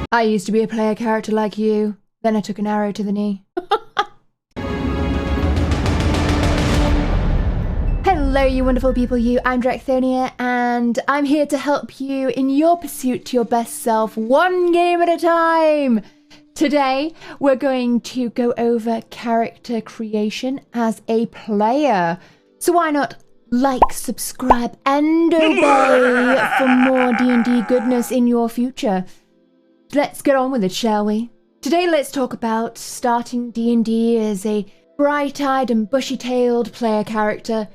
I used to be a player character like you. Then I took an arrow to the knee. Hello, you wonderful people, you. I'm Dracthonia, and I'm here to help you in your pursuit to your best self, one game at a time. Today, we're going to go over character creation as a player. So why not like, subscribe, and obey for more D&D goodness in your future. Let's get on with it, shall we? Today, let's talk about starting D&D as a bright-eyed and bushy-tailed player character.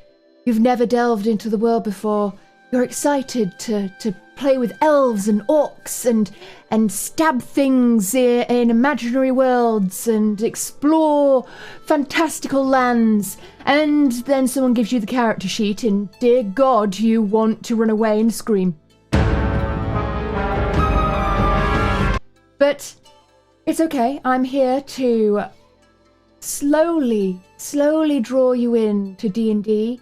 You've never delved into the world before. You're excited to play with elves and orcs and stab things in imaginary worlds and explore fantastical lands. And then someone gives you the character sheet and, dear God, you want to run away and scream. But it's okay. I'm here to slowly draw you in to D&D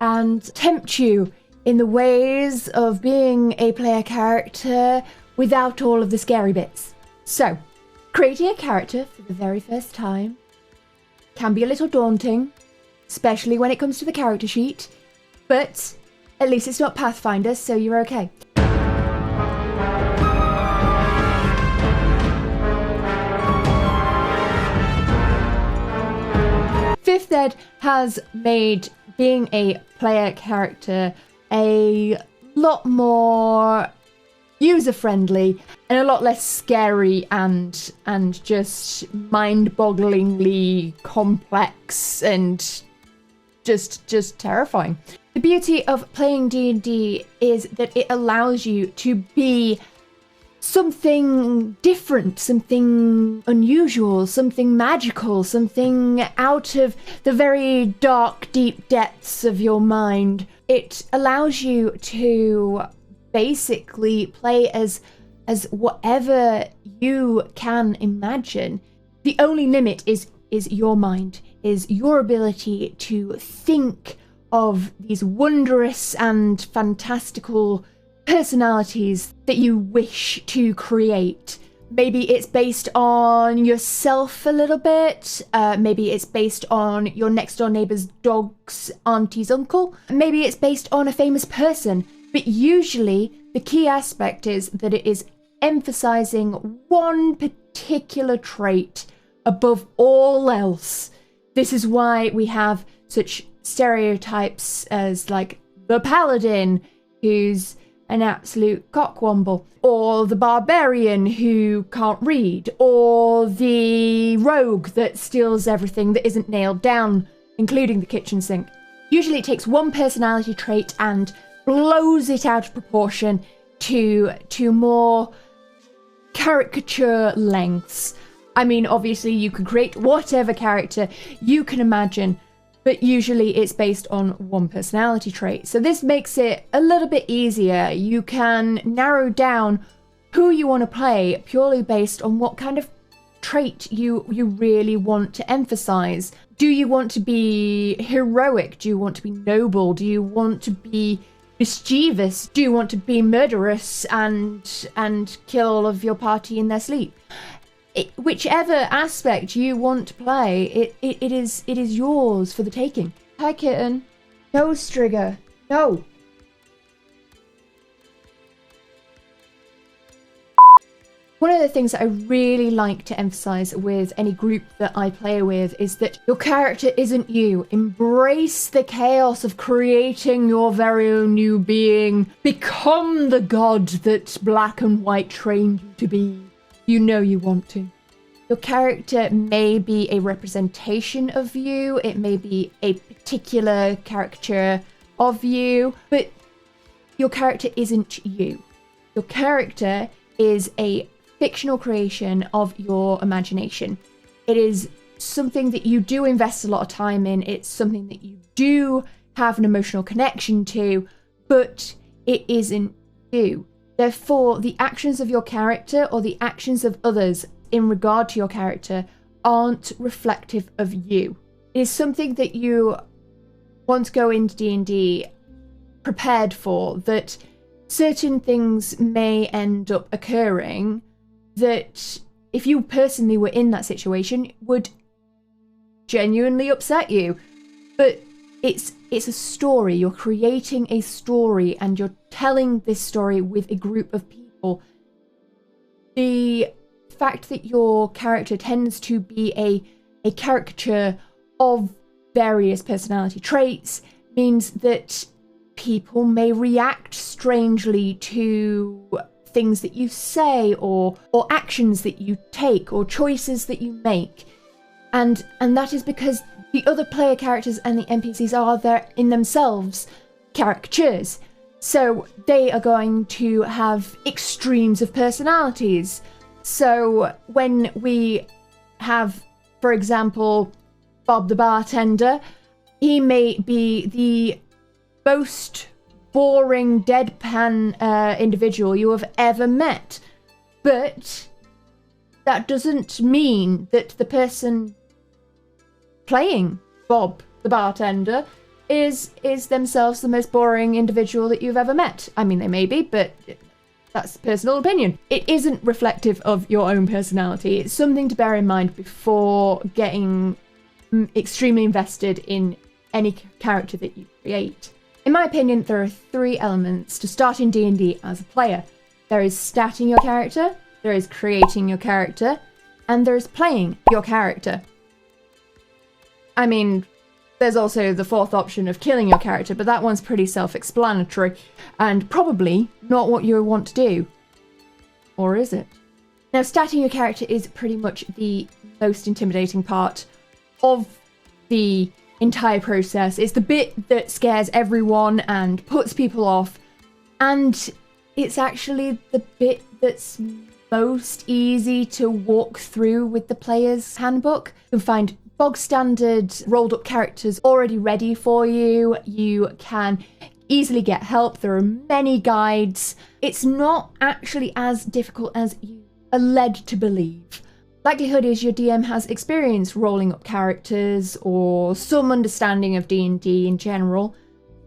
and tempt you in the ways of being a player character without all of the scary bits. So, creating a character for the very first time can be a little daunting, especially when it comes to the character sheet, but at least it's not Pathfinder, so you're okay. Fifth Ed has made being a player character a lot more user-friendly and a lot less scary and just mind-bogglingly complex and just terrifying. The beauty of playing D&D is that it allows you to be something different, something unusual, something magical, something out of the very dark, deep depths of your mind. It allows you to basically play as whatever you can imagine. The only limit is your mind, is your ability to think of these wondrous and fantastical personalities that you wish to create. Maybe it's based on yourself a little bit. Maybe it's based on your next door neighbor's dog's auntie's uncle. Maybe it's based on a famous person. But usually the key aspect is that it is emphasizing one particular trait above all else. This is why we have such stereotypes as like the paladin, who's an absolute cockwomble, or the barbarian who can't read, or the rogue that steals everything that isn't nailed down, including the kitchen sink. Usually it takes one personality trait and blows it out of proportion to more caricature lengths. I mean, obviously you can create whatever character you can imagine, but usually it's based on one personality trait. So this makes it a little bit easier. You can narrow down who you want to play purely based on what kind of trait you really want to emphasize. Do you want to be heroic? Do you want to be noble? Do you want to be mischievous? Do you want to be murderous and kill all of your party in their sleep? Whichever aspect you want to play, it is yours for the taking. Hi, kitten. No, Strigger. No. One of the things that I really like to emphasize with any group that I play with is that your character isn't you. Embrace the chaos of creating your very own new being. Become the god that Black and White trained you to be. You know you want to. Your character may be a representation of you, it may be a particular caricature of you, but your character isn't you. Your character is a fictional creation of your imagination. It is something that you do invest a lot of time in, it's something that you do have an emotional connection to, but it isn't you. Therefore, the actions of your character or the actions of others in regard to your character aren't reflective of you. It is something that you want to go into D&D prepared for, that certain things may end up occurring that if you personally were in that situation would genuinely upset you. But it's a story. You're creating a story and you're telling this story with a group of people. The fact that your character tends to be a caricature of various personality traits means that people may react strangely to things that you say or actions that you take or choices that you make. And that is because the other player characters and the NPCs are there in themselves caricatures. So they are going to have extremes of personalities. So when we have, for example, Bob the bartender, he may be the most boring, deadpan individual you have ever met. But that doesn't mean that the person playing Bob the bartender is themselves the most boring individual that you've ever met. I mean, they may be, but that's personal opinion. It isn't reflective of your own personality. It's something to bear in mind before getting extremely invested in any character that you create. In my opinion, there are 3 elements to starting D&D as a player. There is starting your character, there is creating your character, and there is playing your character. I mean, there's also the 4th option of killing your character, but that one's pretty self-explanatory and probably not what you want to do. Or is it? Now, starting your character is pretty much the most intimidating part of the entire process. It's the bit that scares everyone and puts people off, and it's actually the bit that's most easy to walk through with the player's handbook. You can find bog standard rolled up characters already ready for you. You can easily get help. There are many guides. It's not actually as difficult as you are led to believe. Likelihood is your DM has experience rolling up characters or some understanding of D&D in general,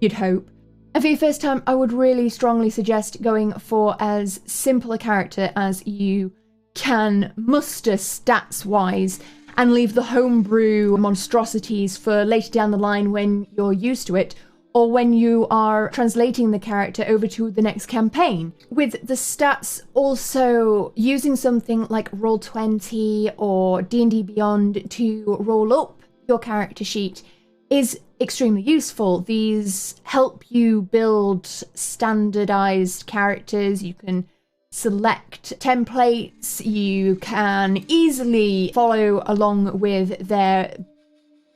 you'd hope. And for your first time, I would really strongly suggest going for as simple a character as you can muster stats-wise, and leave the homebrew monstrosities for later down the line when you're used to it, or when you are translating the character over to the next campaign. With the stats, also using something like Roll20 or D&D Beyond to roll up your character sheet is extremely useful. These help you build standardized characters. You can select templates, you can easily follow along with their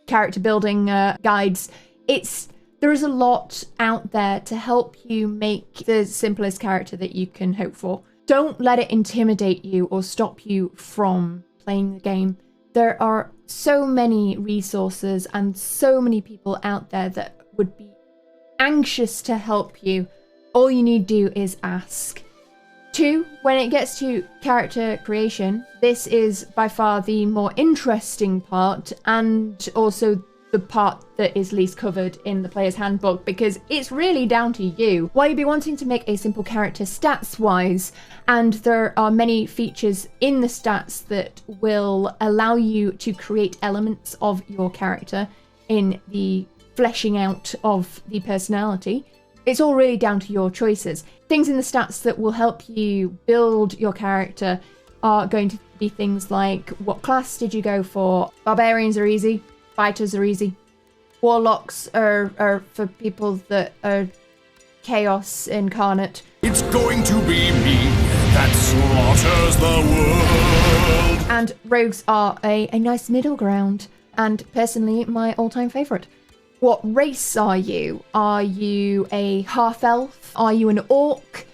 character building guides. There is a lot out there to help you make the simplest character that you can hope for. Don't let it intimidate you or stop you from playing the game. There are so many resources and so many people out there that would be anxious to help you. All you need to do is ask. 2, when it gets to character creation, this is by far the more interesting part, and also the part that is least covered in the player's handbook, because it's really down to you. While you'll be wanting to make a simple character stats-wise, and there are many features in the stats that will allow you to create elements of your character in the fleshing out of the personality, it's all really down to your choices. Things in the stats that will help you build your character are going to be things like, what class did you go for? Barbarians are easy. Fighters are easy. Warlocks are for people that are chaos incarnate. It's going to be me that slaughters the world. And rogues are a nice middle ground, and personally my all-time favourite. What race are you? Are you a half-elf? Are you an orc?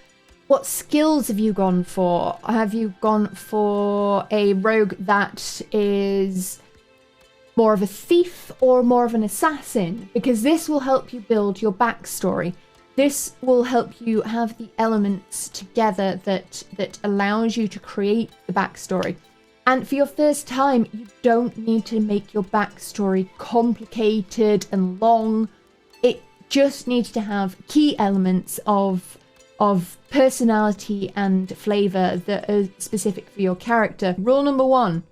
What skills have you gone for? Have you gone for a rogue that is more of a thief or more of an assassin? Because this will help you build your backstory. This will help you have the elements together that allows you to create the backstory. And for your first time, you don't need to make your backstory complicated and long. It just needs to have key elements of of personality and flavour that are specific for your character. Rule number 1,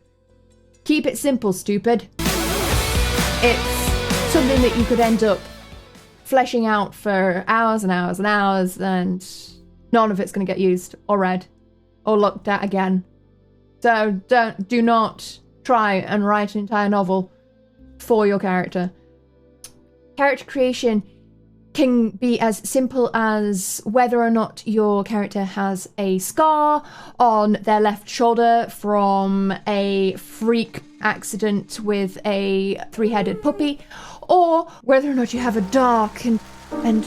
keep it simple, stupid. It's something that you could end up fleshing out for hours and hours and hours, and none of it's going to get used or read or looked at again. So do not try and write an entire novel for your character. Character creation can be as simple as whether or not your character has a scar on their left shoulder from a freak accident with a 3-headed puppy, or whether or not you have a dark and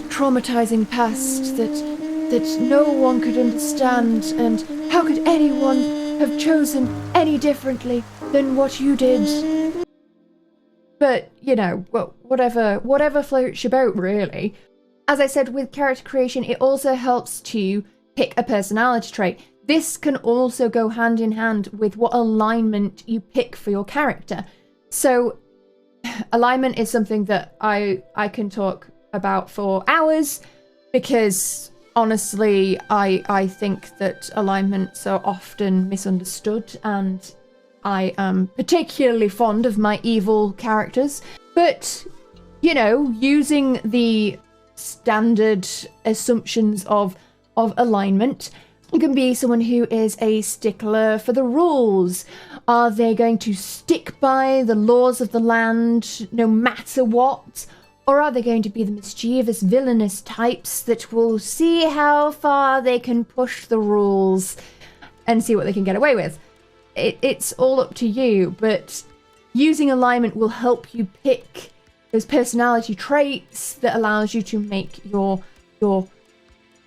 traumatizing past that no one could understand, and how could anyone have chosen any differently than what you did. But, you know, whatever floats your boat, really. As I said, with character creation, it also helps to pick a personality trait. This can also go hand in hand with what alignment you pick for your character. So, alignment is something that I can talk about for hours, because honestly, I think that alignments are often misunderstood, and I am particularly fond of my evil characters. But, you know, using the standard assumptions of alignment, you can be someone who is a stickler for the rules. Are they going to stick by the laws of the land no matter what? Or are they going to be the mischievous, villainous types that will see how far they can push the rules and see what they can get away with? It's all up to you, but using alignment will help you pick those personality traits that allows you to make your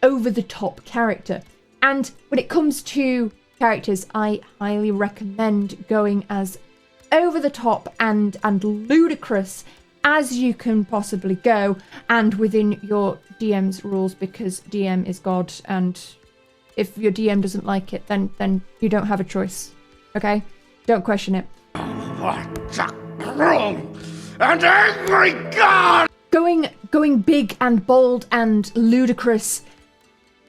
over-the-top character. And when it comes to characters, I highly recommend going as over-the-top and ludicrous as you can possibly go, and within your DM's rules, because DM is God, and if your DM doesn't like it, then you don't have a choice. Okay? Don't question it. What a cruel and angry god! Going big and bold and ludicrous,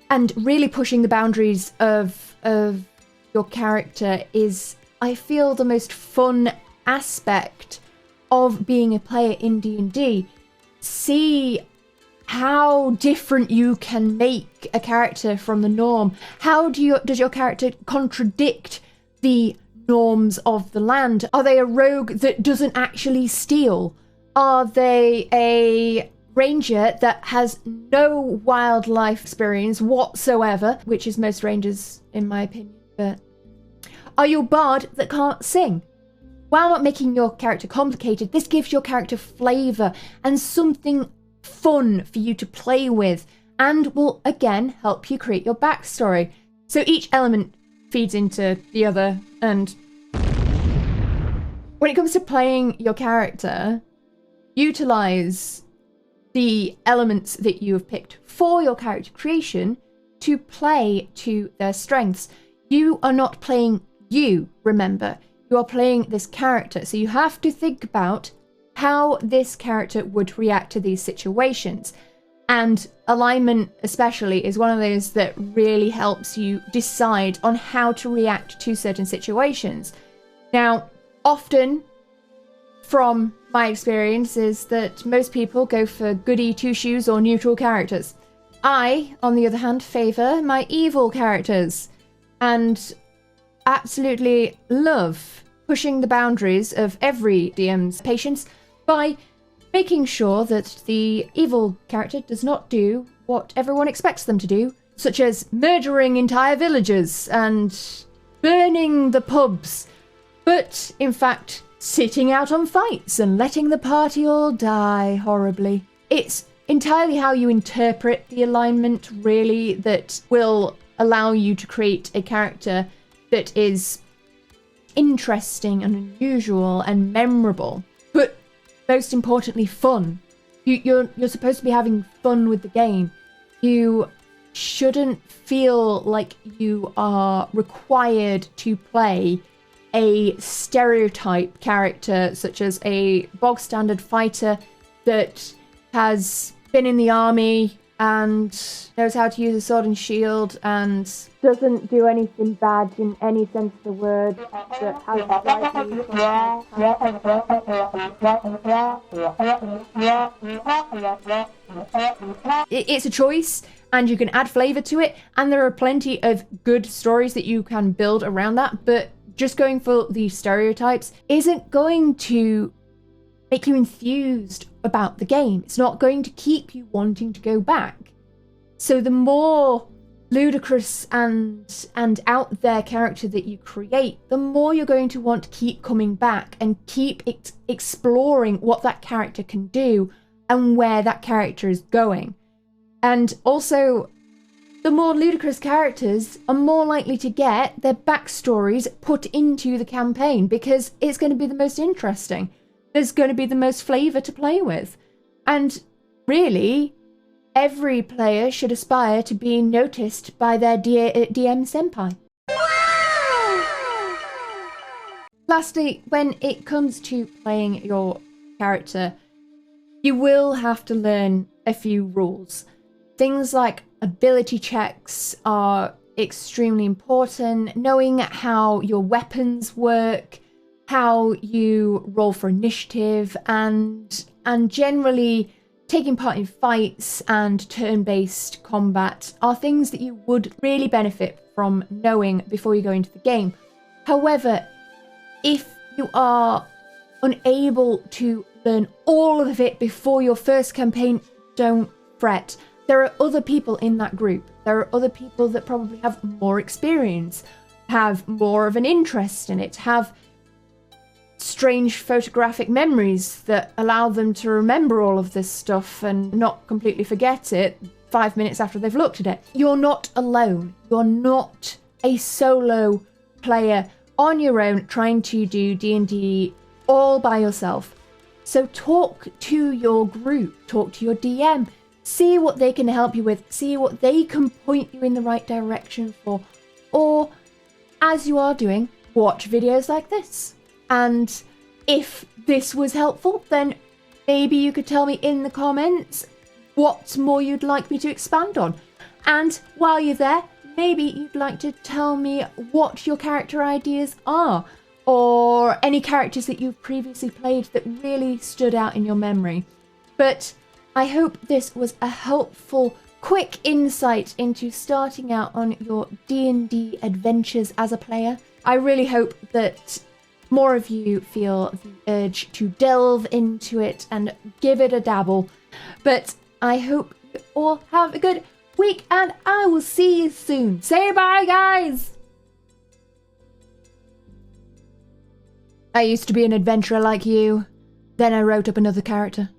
and really pushing the boundaries of your character is, I feel, the most fun aspect of being a player in D&D. See how different you can make a character from the norm. How does your character contradict the norms of the land? Are they a rogue that doesn't actually steal? Are they a ranger that has no wildlife experience whatsoever, which is most rangers in my opinion? But are you a bard that can't sing? While not making your character complicated, this gives your character flavour and something fun for you to play with, and will again help you create your backstory. So each element feeds into the other, and when it comes to playing your character, utilise the elements that you have picked for your character creation to play to their strengths. You are not playing you, remember. You are playing this character, so you have to think about how this character would react to these situations. And alignment especially is one of those that really helps you decide on how to react to certain situations. Now, often, from my experience, is that most people go for goody two-shoes or neutral characters. I, on the other hand, favour my evil characters, and absolutely love pushing the boundaries of every DM's patience by making sure that the evil character does not do what everyone expects them to do, such as murdering entire villages and burning the pubs, but in fact sitting out on fights and letting the party all die horribly. It's entirely how you interpret the alignment, really, that will allow you to create a character that is interesting and unusual and memorable, but most importantly, fun. You're supposed to be having fun with the game. You shouldn't feel like you are required to play a stereotype character, such as a bog standard fighter that has been in the army and knows how to use a sword and shield and doesn't do anything bad in any sense of the word, that has it's a choice, and you can add flavor to it, and there are plenty of good stories that you can build around that, but just going for these stereotypes isn't going to make you enthused about the game. It's not going to keep you wanting to go back. So the more ludicrous and out there character that you create, the more you're going to want to keep coming back and keep exploring what that character can do and where that character is going. And also, the more ludicrous characters are more likely to get their backstories put into the campaign, because it's going to be the most interesting. There's going to be the most flavour to play with. And really, every player should aspire to being noticed by their DM senpai. Lastly, when it comes to playing your character, you will have to learn a few rules. Things like ability checks are extremely important. Knowing how your weapons work, how you roll for initiative, and generally taking part in fights and turn-based combat are things that you would really benefit from knowing before you go into the game. However, if you are unable to learn all of it before your first campaign, don't fret. There are other people in that group. There are other people that probably have more experience, have more of an interest in it, have strange photographic memories that allow them to remember all of this stuff and not completely forget it 5 minutes after they've looked at it. You're not alone. You're not a solo player on your own trying to do D&D all by yourself. So talk to your group, talk to your DM, see what they can help you with, see what they can point you in the right direction for, or as you are doing, watch videos like this. And if this was helpful, then maybe you could tell me in the comments what more you'd like me to expand on. And while you're there, maybe you'd like to tell me what your character ideas are, or any characters that you've previously played that really stood out in your memory. But I hope this was a helpful, quick insight into starting out on your D&D adventures as a player. I really hope that more of you feel the urge to delve into it and give it a dabble. But I hope you all have a good week, and I will see you soon. Say bye, guys! I used to be an adventurer like you. Then I wrote up another character.